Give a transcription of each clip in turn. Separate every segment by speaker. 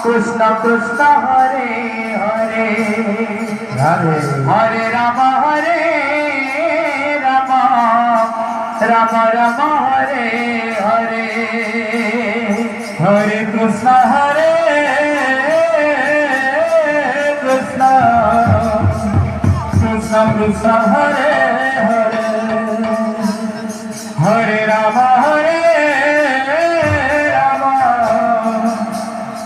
Speaker 1: Krishna Krishna Hare Hare Hare Ram Ram Ram Hare Hare Hare Krishna Krishna Krishna Hare Hare Hare Ram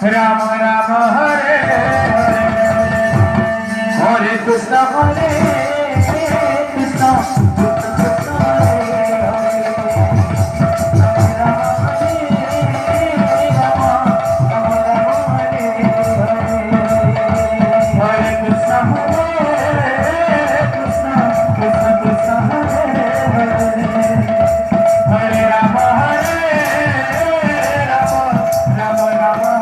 Speaker 1: Ram Ram Hare Hare Hare Krishna Krishna Krishna Hare Hare Ram Ram Ram Hare Hare Krishna Krishna Hare Hare Hare Ram Ram Hare Hare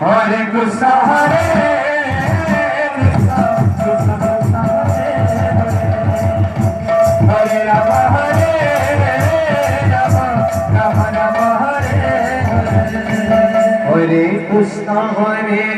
Speaker 1: Hare Krishna Hare Hare Ram Ram Ram Hare Hare Hare Krishna Hare